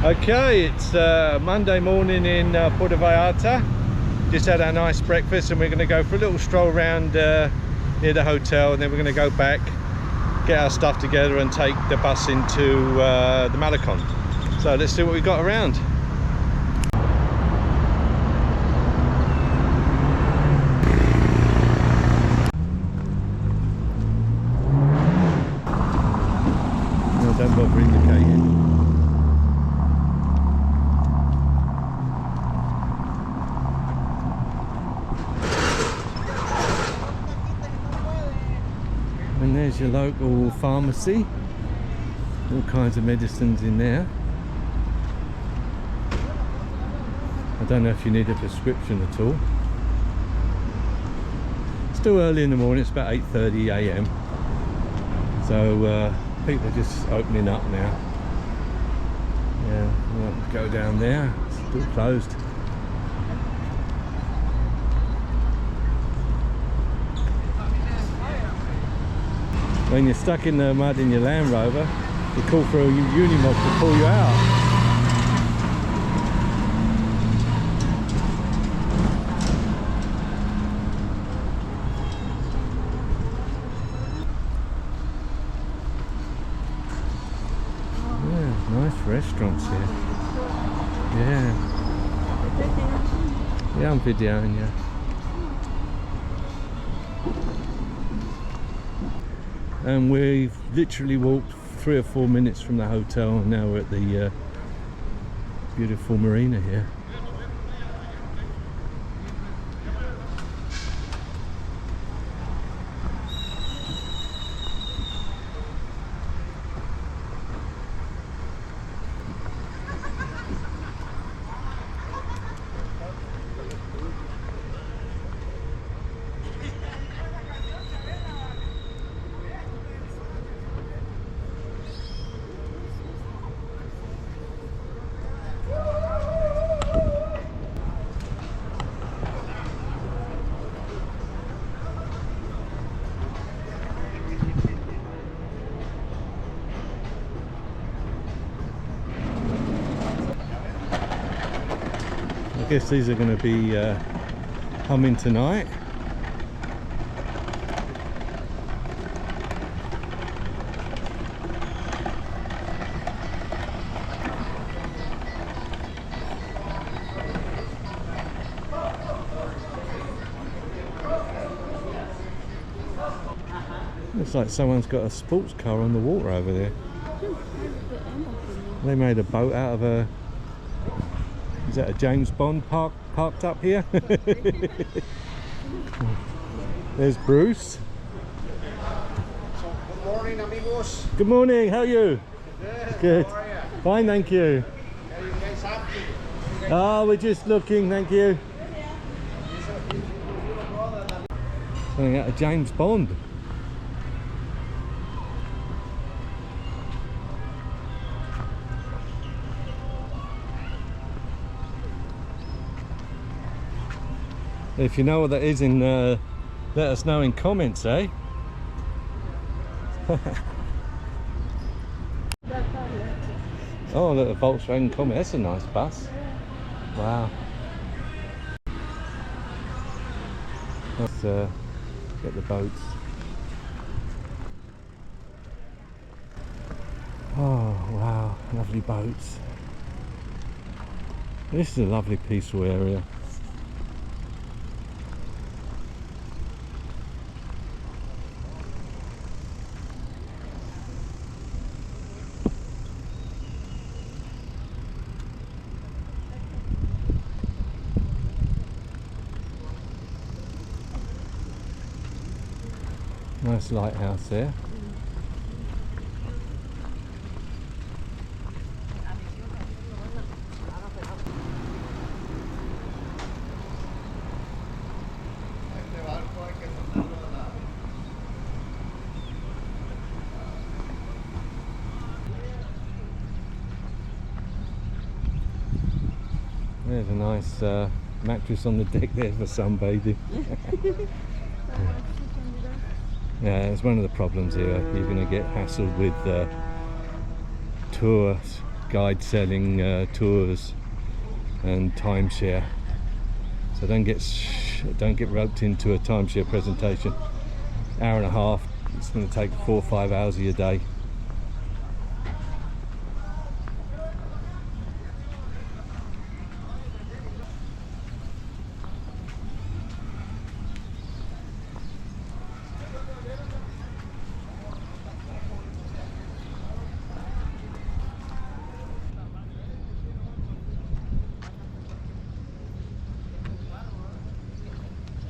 Okay, it's Monday morning in Puerto Vallarta. Just had our nice breakfast and we're going to go for a little stroll around near the hotel, and then we're going to go back, get our stuff together and take the bus into the Malecon. So let's see what we've got around. No, don't bother indicating. And there's your local pharmacy, all kinds of medicines in there. I don't know if you need a prescription at all. Still early in the morning, it's about 8:30 AM. So people are just opening up now. Yeah, we'll go down there, it's still closed. When you're stuck in the mud in your Land Rover, you call for a Unimog to pull you out. Yeah, nice restaurants here. Yeah. Yeah, I'm videoing, yeah. And we've literally walked 3 or 4 minutes from the hotel, and now we're at the beautiful marina here. I guess these are going to be humming tonight. Looks like someone's got a sports car on the water over there. They made a boat out of a... Is that a James Bond parked up here? There's Bruce. Good morning, amigos. Good morning, how are you? Good. How are you? Fine, thank you. Are you guys happy? Oh, we're just looking, thank you. Something out of James Bond. If you know what that is, let us know in comments, eh? Oh, look, a Volkswagen Comet. That's a nice bus. Wow. Let's get the boats. Oh, wow. Lovely boats. This is a lovely, peaceful area. Nice lighthouse there. There's a nice mattress on the deck there for sunbathing. Yeah, it's one of the problems here. You're going to get hassled with tour guide selling tours and timeshare. So don't get roped into a timeshare presentation. Hour and a half. It's going to take 4 or 5 hours of your day.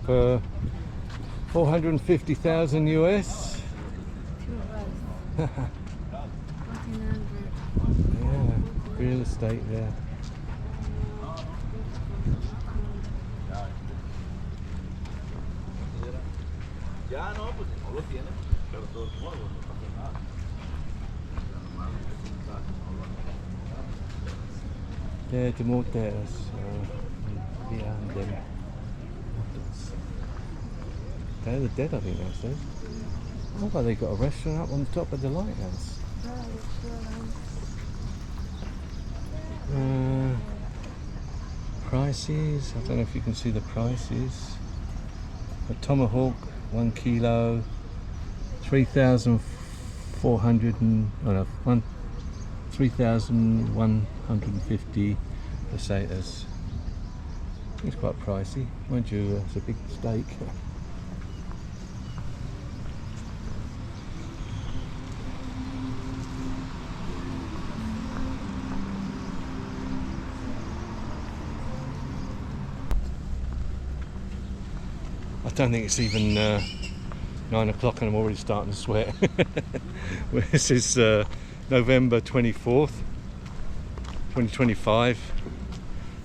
For 450,000 US. Yeah, real estate there. Yeah, the motels behind them. They're the dead, I think that's it. Oh, but they got a restaurant up on the top of the lighthouse. Prices, I don't know if you can see the prices. A tomahawk, 1 kilo, 3,150 pesetas. It's quite pricey, mind you. It's a big steak. I don't think it's even 9 o'clock and I'm already starting to sweat. This is November 24th, 2025,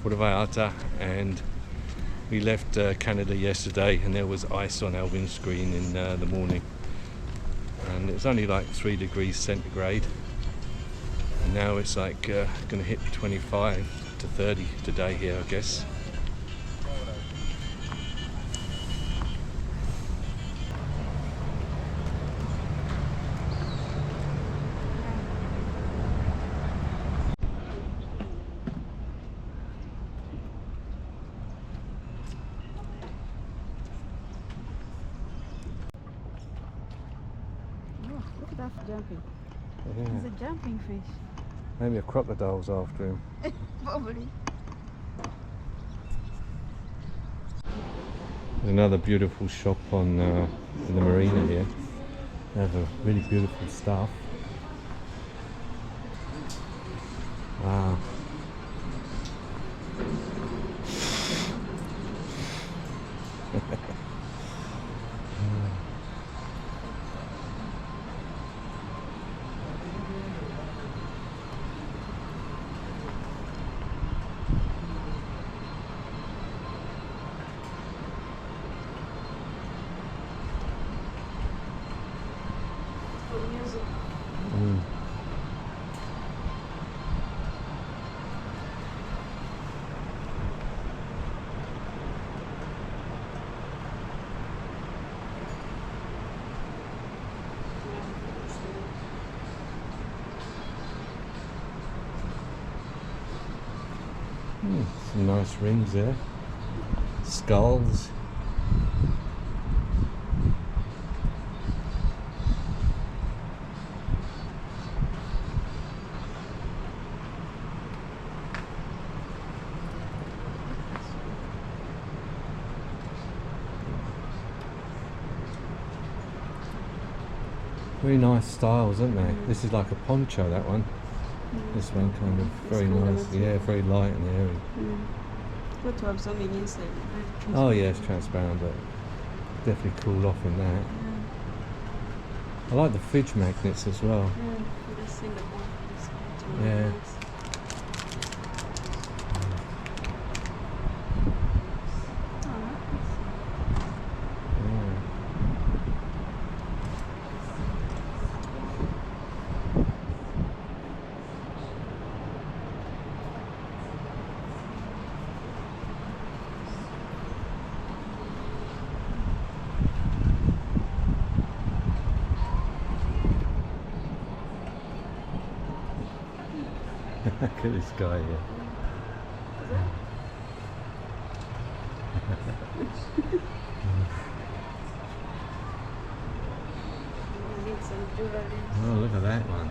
Puerto Vallarta, and we left Canada yesterday and there was ice on our windscreen in the morning. And it was only like 3 degrees centigrade. And now it's like going to hit 25 to 30 today here, I guess. Look at that jumping. Yeah. It's a jumping fish. Maybe a crocodile's after him. Probably. There's another beautiful shop on in the marina here. They have a really beautiful stuff. Wow. Some nice rings there. Skulls. Very nice styles, aren't they? This is like a poncho, that one. This one kind of very nice, yeah, very light and airy. Good to have something inside. Oh yeah, it's transparent, but definitely cool off in that. I like the fridge magnets as well. Yeah. Look at this guy here. I need some jewelry. Oh, look at that one.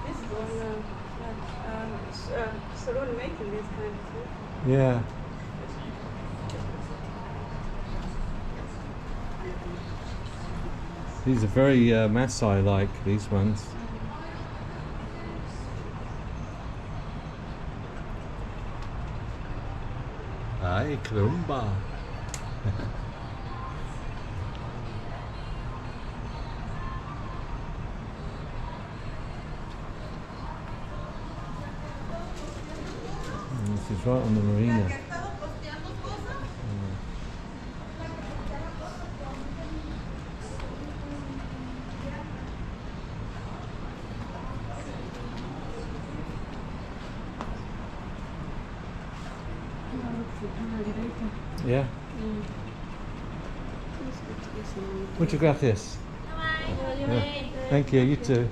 This is one salon making this kind of food. Yeah. These are very Maasai-like, these ones. Ay, caramba. This is right on the marina. Yeah. Muchas gracias. Yeah. Thank you, you too.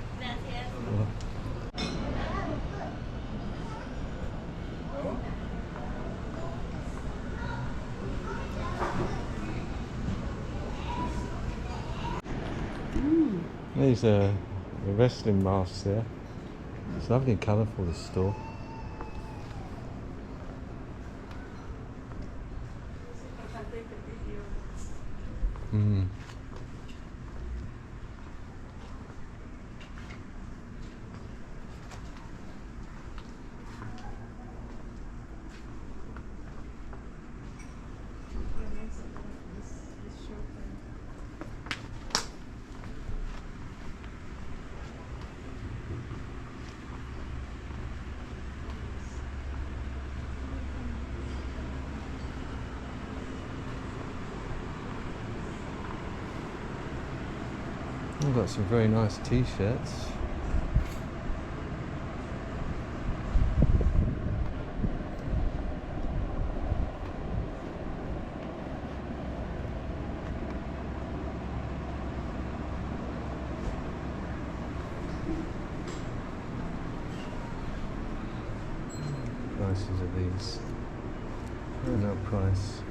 These are the wrestling masks there. It's lovely and colourful, this store. Mm. I've got some very nice t-shirts. Prices of these. Oh, no price.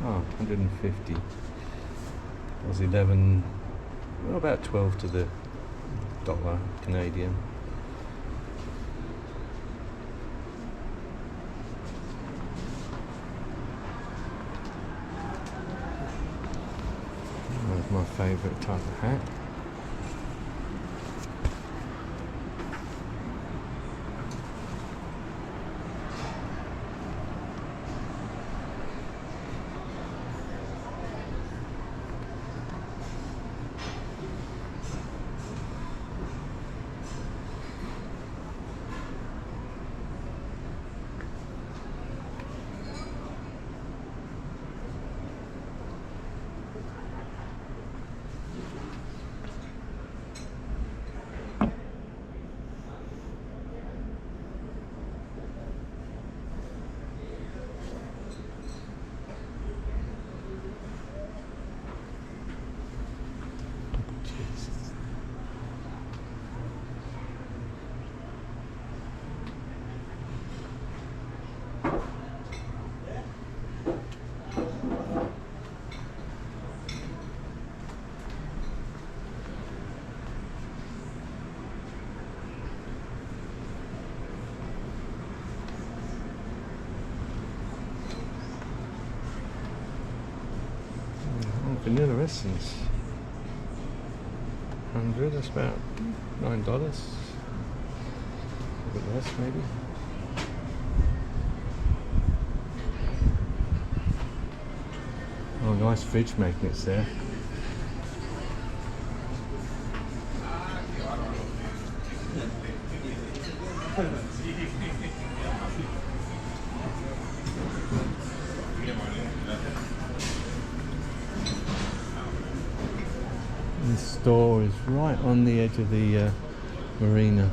Oh, 150. That was 11, well, about 12 to the dollar Canadian. That's my favourite type of hat. Vanilla essence. 100, that's about $9. A bit less maybe. Oh, nice fridge magnets there. The store is right on the edge of the marina.